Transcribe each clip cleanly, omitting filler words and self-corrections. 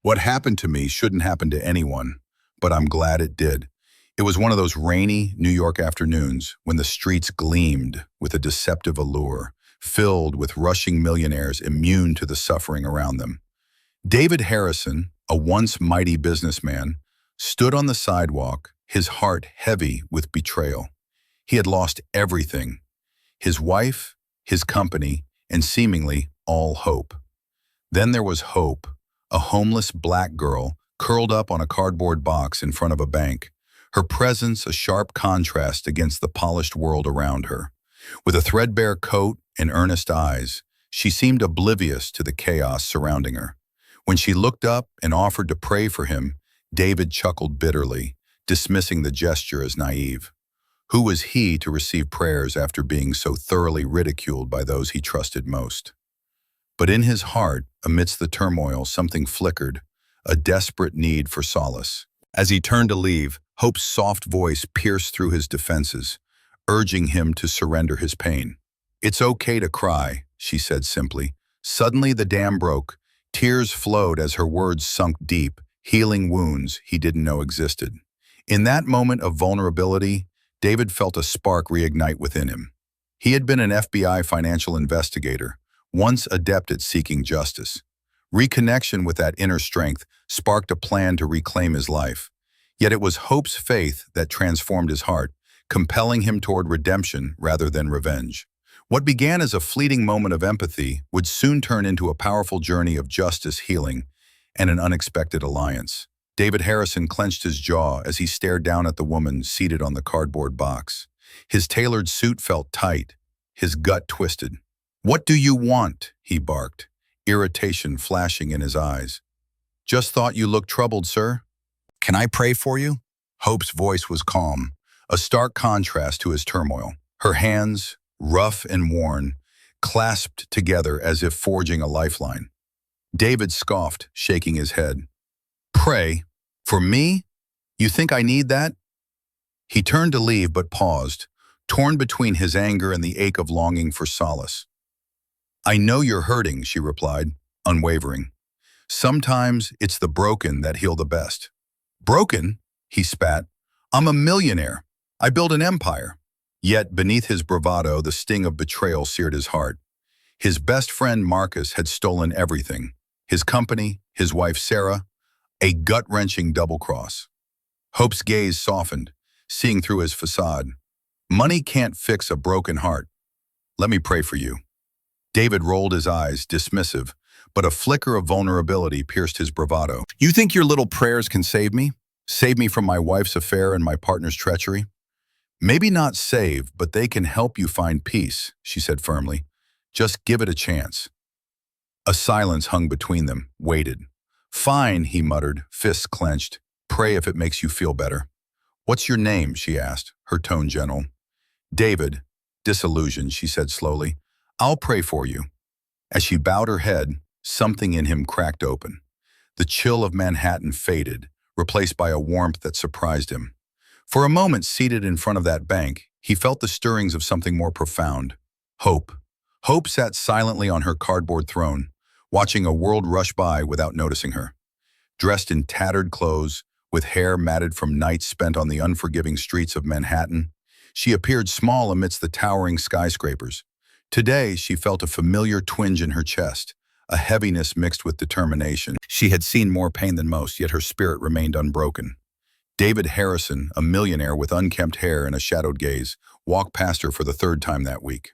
What happened to me shouldn't happen to anyone, but I'm glad it did. It was one of those rainy New York afternoons when the streets gleamed with a deceptive allure, filled with rushing millionaires immune to the suffering around them. David Harrison, a once mighty businessman, stood on the sidewalk, his heart heavy with betrayal. He had lost everything: his wife, his company, and seemingly all hope. Then there was Hope, a homeless black girl curled up on a cardboard box in front of a bank, her presence a sharp contrast against the polished world around her. With a threadbare coat and earnest eyes, she seemed oblivious to the chaos surrounding her. When she looked up and offered to pray for him, David chuckled bitterly, dismissing the gesture as naive. Who was he to receive prayers after being so thoroughly ridiculed by those he trusted most? But in his heart, amidst the turmoil, something flickered, a desperate need for solace. As he turned to leave, Hope's soft voice pierced through his defenses, urging him to surrender his pain. "It's okay to cry," she said simply. Suddenly the dam broke. Tears flowed as her words sunk deep, healing wounds he didn't know existed. In that moment of vulnerability, David felt a spark reignite within him. He had been an FBI financial investigator, once adept at seeking justice. Reconnection with that inner strength sparked a plan to reclaim his life. Yet it was Hope's faith that transformed his heart, compelling him toward redemption rather than revenge. What began as a fleeting moment of empathy would soon turn into a powerful journey of justice, healing, and an unexpected alliance. David Harrison clenched his jaw as he stared down at the woman seated on the cardboard box. His tailored suit felt tight, his gut twisted. "What do you want?" he barked, irritation flashing in his eyes. "Just thought you looked troubled, sir." "Can I pray for you?" Hope's voice was calm, a stark contrast to his turmoil. Her hands, rough and worn, clasped together as if forging a lifeline. David scoffed, shaking his head. "Pray? For me? You think I need that?" He turned to leave but paused, torn between his anger and the ache of longing for solace. "I know you're hurting," she replied, unwavering. "Sometimes it's the broken that heal the best." "Broken?" he spat. "I'm a millionaire. I built an empire." Yet beneath his bravado, the sting of betrayal seared his heart. His best friend Marcus had stolen everything: his company, his wife Sarah, a gut-wrenching double-cross. Hope's gaze softened, seeing through his facade. "Money can't fix a broken heart. Let me pray for you." David rolled his eyes, dismissive, but a flicker of vulnerability pierced his bravado. "You think your little prayers can save me? Save me from my wife's affair and my partner's treachery?" "Maybe not save, but they can help you find peace," she said firmly. "Just give it a chance." A silence hung between them, waited. "Fine," he muttered, fists clenched. "Pray if it makes you feel better." "What's your name?" she asked, her tone gentle. "David." Disillusioned, she said slowly. "I'll pray for you." As she bowed her head, something in him cracked open. The chill of Manhattan faded, replaced by a warmth that surprised him. For a moment, seated in front of that bank, he felt the stirrings of something more profound. Hope. Hope sat silently on her cardboard throne, watching a world rush by without noticing her. Dressed in tattered clothes, with hair matted from nights spent on the unforgiving streets of Manhattan, she appeared small amidst the towering skyscrapers. Today, she felt a familiar twinge in her chest, a heaviness mixed with determination. She had seen more pain than most, yet her spirit remained unbroken. David Harrison, a millionaire with unkempt hair and a shadowed gaze, walked past her for the third time that week.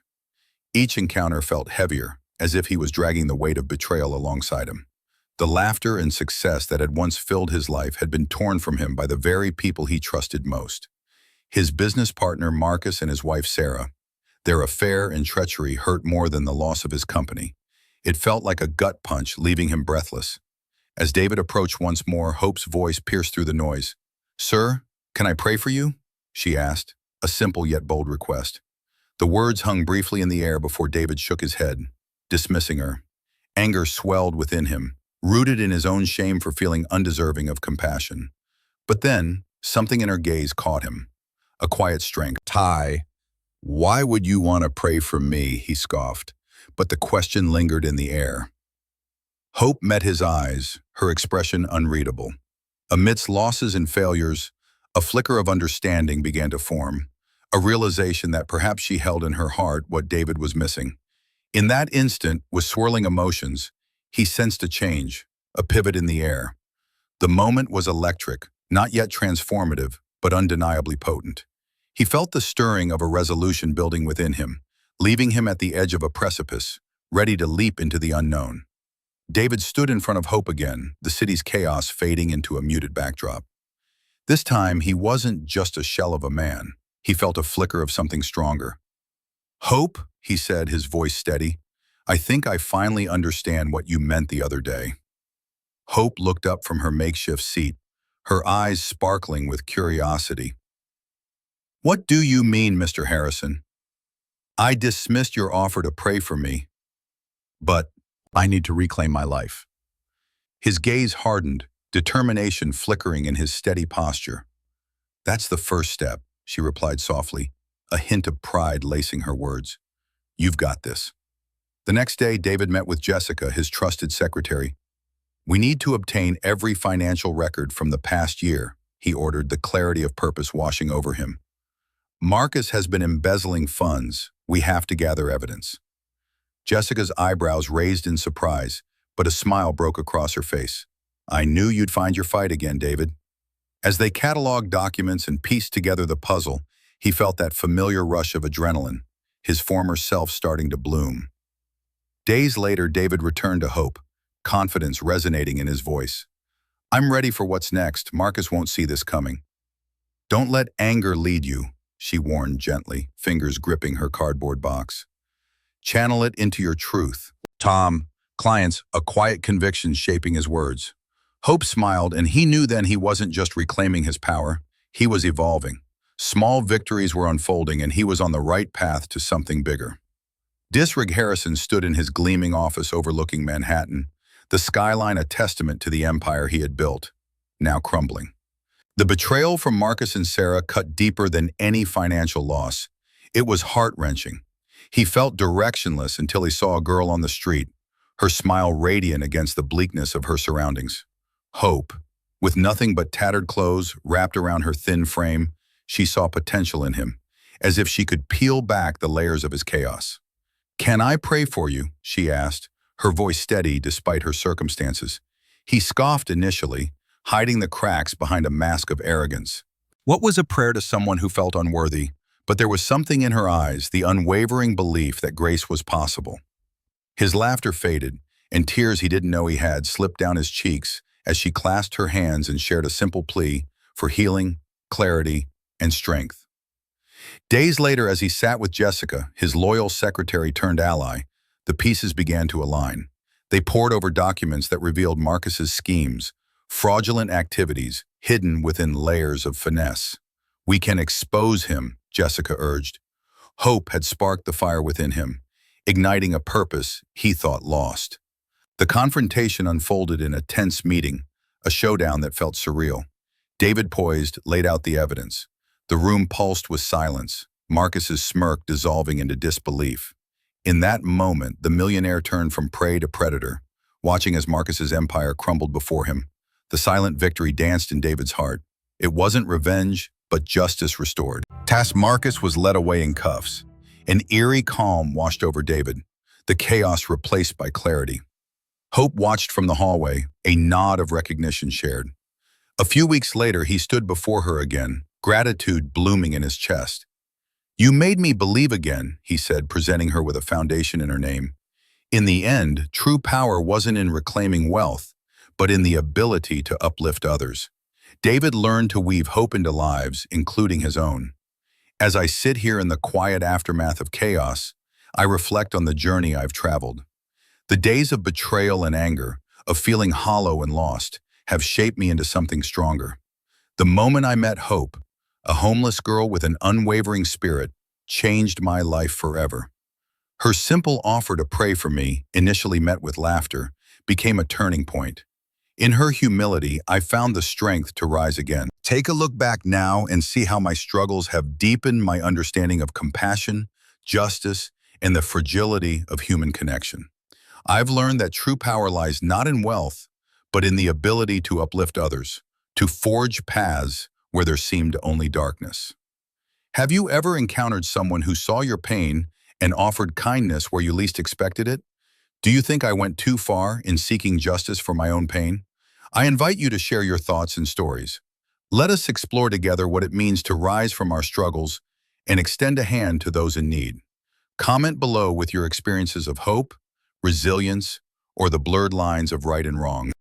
Each encounter felt heavier, as if he was dragging the weight of betrayal alongside him. The laughter and success that had once filled his life had been torn from him by the very people he trusted most. His business partner Marcus and his wife Sarah. Their affair and treachery hurt more than the loss of his company. It felt like a gut punch, leaving him breathless. As David approached once more, Hope's voice pierced through the noise. "Sir, can I pray for you?" she asked, a simple yet bold request. The words hung briefly in the air before David shook his head, dismissing her. Anger swelled within him, rooted in his own shame for feeling undeserving of compassion. But then, something in her gaze caught him, a quiet strength. "Ty, why would you want to pray for me?" he scoffed, but the question lingered in the air. Hope met his eyes, her expression unreadable. Amidst losses and failures, a flicker of understanding began to form, a realization that perhaps she held in her heart what David was missing. In that instant, with swirling emotions, he sensed a change, a pivot in the air. The moment was electric, not yet transformative, but undeniably potent. He felt the stirring of a resolution building within him, leaving him at the edge of a precipice, ready to leap into the unknown. David stood in front of Hope again, the city's chaos fading into a muted backdrop. This time, he wasn't just a shell of a man. He felt a flicker of something stronger. "Hope," he said, his voice steady, "I think I finally understand what you meant the other day." Hope looked up from her makeshift seat, her eyes sparkling with curiosity. "What do you mean, Mr. Harrison? I dismissed your offer to pray for me, but I need to reclaim my life." His gaze hardened, determination flickering in his steady posture. "That's the first step," she replied softly, a hint of pride lacing her words. "You've got this." The next day, David met with Jessica, his trusted secretary. "We need to obtain every financial record from the past year," he ordered, the clarity of purpose washing over him. "Marcus has been embezzling funds. We have to gather evidence." Jessica's eyebrows raised in surprise, but a smile broke across her face. "I knew you'd find your fight again, David." As they cataloged documents and pieced together the puzzle, he felt that familiar rush of adrenaline, his former self starting to bloom. Days later, David returned to Hope, confidence resonating in his voice. "I'm ready for what's next. Marcus won't see this coming." "Don't let anger lead you," she warned gently, fingers gripping her cardboard box. "Channel it into your truth." Tom, clients, a quiet conviction shaping his words. Hope smiled, and he knew then he wasn't just reclaiming his power, he was evolving. Small victories were unfolding, and he was on the right path to something bigger. Disrig Harrison stood in his gleaming office overlooking Manhattan, the skyline a testament to the empire he had built, now crumbling. The betrayal from Marcus and Sarah cut deeper than any financial loss. It was heart-wrenching. He felt directionless until he saw a girl on the street, her smile radiant against the bleakness of her surroundings. Hope. With nothing but tattered clothes wrapped around her thin frame, she saw potential in him, as if she could peel back the layers of his chaos. "Can I pray for you?" she asked, her voice steady despite her circumstances. He scoffed initially, hiding the cracks behind a mask of arrogance. What was a prayer to someone who felt unworthy? But there was something in her eyes, the unwavering belief that grace was possible. His laughter faded, and tears he didn't know he had slipped down his cheeks as she clasped her hands and shared a simple plea for healing, clarity, and strength. Days later, as he sat with Jessica, his loyal secretary turned ally, the pieces began to align. They pored over documents that revealed Marcus's schemes, fraudulent activities hidden within layers of finesse. "We can expose him," Jessica urged. Hope had sparked the fire within him, igniting a purpose he thought lost. The confrontation unfolded in a tense meeting, a showdown that felt surreal. David poised, laid out the evidence. The room pulsed with silence, Marcus's smirk dissolving into disbelief. In that moment, the millionaire turned from prey to predator, watching as Marcus's empire crumbled before him. The silent victory danced in David's heart. It wasn't revenge, but justice restored. Task Marcus was led away in cuffs. An eerie calm washed over David, the chaos replaced by clarity. Hope watched from the hallway, a nod of recognition shared. A few weeks later, he stood before her again, gratitude blooming in his chest. "You made me believe again," he said, presenting her with a foundation in her name. In the end, true power wasn't in reclaiming wealth, but in the ability to uplift others. David learned to weave hope into lives, including his own. As I sit here in the quiet aftermath of chaos, I reflect on the journey I've traveled. The days of betrayal and anger, of feeling hollow and lost, have shaped me into something stronger. The moment I met Hope, a homeless girl with an unwavering spirit, changed my life forever. Her simple offer to pray for me, initially met with laughter, became a turning point. In her humility, I found the strength to rise again. Take a look back now and see how my struggles have deepened my understanding of compassion, justice, and the fragility of human connection. I've learned that true power lies not in wealth, but in the ability to uplift others, to forge paths where there seemed only darkness. Have you ever encountered someone who saw your pain and offered kindness where you least expected it? Do you think I went too far in seeking justice for my own pain? I invite you to share your thoughts and stories. Let us explore together what it means to rise from our struggles and extend a hand to those in need. Comment below with your experiences of hope, resilience, or the blurred lines of right and wrong.